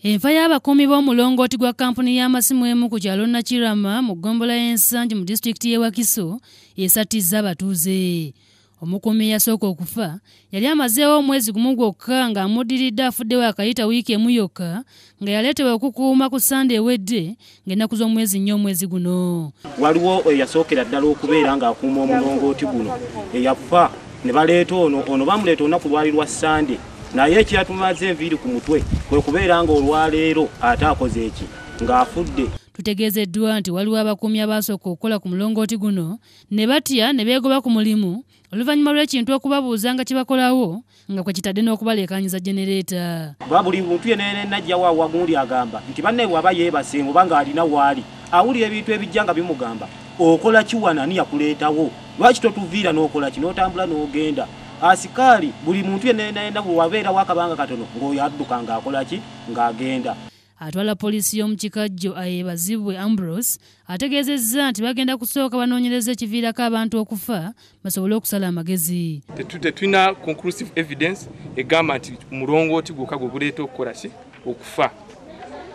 Enfa y'abakuumi b'omulongooti gwa kampuni y'amasimu emu ku kyalo Nakirama mu ggombolola y'Ensanje mu disitulikiti y'e Wakiso esatizza abatuuze. Omukuumi eyasooka okufa yali amazeewo omwezi gumu gwokka ng'amuddiridde afuddewo akayita wiiki emu yokka nga yaleetebwa okukuuma ku Sande ewedde ng'ennaku z'omwezi nnyo omwezi guno. Waliwo eyasookera ddala okubeera ng'akuuma omulongooti guno eyafa ne baleeta ono bamuleeta olunaku lwali lwa Sande. Naye ekiyatumaze enviiri ku mutwe kwe kubeera nga olwaleero ate akoze eki ng'afudde. Tutegeezeddwa nti waliwo abakuumi abasooka okukola ku mulongooti guno ne batya ne beegoba ku mulimu oluvannyuma lw'ekintu okubabuuza nga kibakolawo nga kwe kitadde n'okubaleekaanyiza genereeta. Buli muntu yenna najjawo awagundi agamba nti banne bw'aba yeebase oba ng'alina waali awulira ebintu ebijja nga bimugamba okola kiwana ani yakuleetawo lwaki totuviira n'okola ki n'otambula n'ogenda. Asikaali buli muntu yenna bwe wabeerawo akabanga katono ng'oyo adduka ng'akola ki ng'agenda. Atwala poliisi y'omu kikajjo Ayebazibwe Ambrose ategeezezza nti bagenda kusooka banoonyereza ekiviirako abantu okufa basobole okusala amagezi. Tetulina conclusive evidence egamba nti mulongooti gwokka gwe guleeta okukola ki okufa.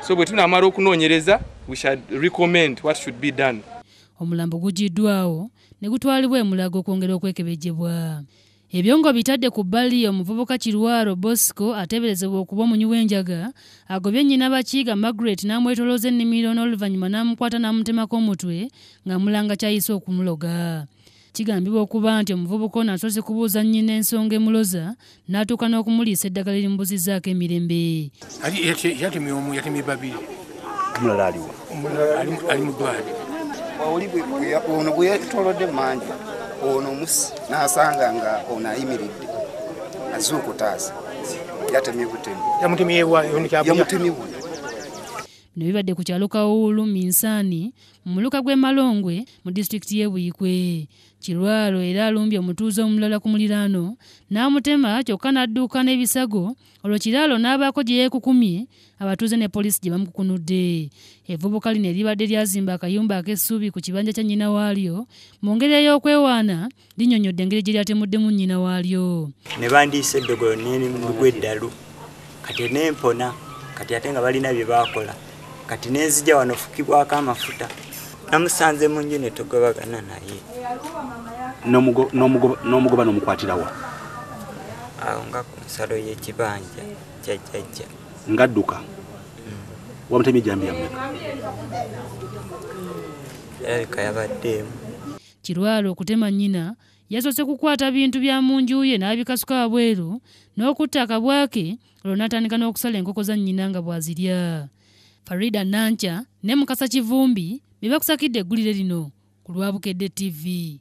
So bwe tunaamala okunoonyereza we shall recommend what should be done. Omulambo gugiddwawo ne gutwalibwa e Mulago okwongera okwekebejjebwa. Ebyo ngo bitadde ku bbali omuvubuka Kirwaro Bosco ateeberezebwa okuba omunywi w'enjaga agobye nnyina Bakiiga Margaret n'amwetolooza ennimiro n'oluvannyuma n'amukwata n'amutemako omutwe ng'amulanga kyayise okumuloga. Kigambibwa okuba nti omuvubuka ono asoose kubuuza nnyina ensonga emuloza n'atuuka n'okumuliisa eddagala erimubuzizzaako emirembe. Yatemye omu, yatemye babiri. Omulala aliwo? Ali mu ddwaliro. Ono bwe yatolodde manja ono musi n'asanga nga ono ayimiridde azuukutaasa yatemye butemi. Yamutemye wa? Yamutemye bwe. Bino bibadde ku kyalo Kawuulu Minsani mu muluka gw'e Malongwe mu disitulikiti y'e Buikwe. Kirwaro era alumbye omutuuze omulala ku muliraano n'amutema kyokka n'adduuka n'ebisago olwo kiraalo n'abaako gye yeekukumye abatuuze ne poliisi gye bamukukunudde. Evvubuka lino eribadde lyazimba akayumba ak'essuubi ku kibanja kya nnyina waalyo mu ngeri ey'okwewaana linnyonnyodde engeri gye lyatemuddemu nnyina waalyo. Ne bandiisa eddogolo n'emigwa eddalu kati n'empona kati ate nga balina bye baakola kati n'enzija wano fukibwako amafuta namusanze mu nju ne tugobagana naye. N'omugoba n'omukwatirawa? Awo nga ku nsalo y'ekibanja kyajjajja. Ngadduka? Wamutemye ejjambi yameka? Yalabika yabaddeemu. Kirwaro okutema nnyina yasoose kukwata bintu bya mu nju ye n'abikasuka wabweru n'okutta akabwake olwo n'atandika n'okusala enkoko za nnyina nga bw'azirya. Farida Nancha ne Mukasa Kivumbi be bakusakidde eggulire lino ku Lwabukedde TV.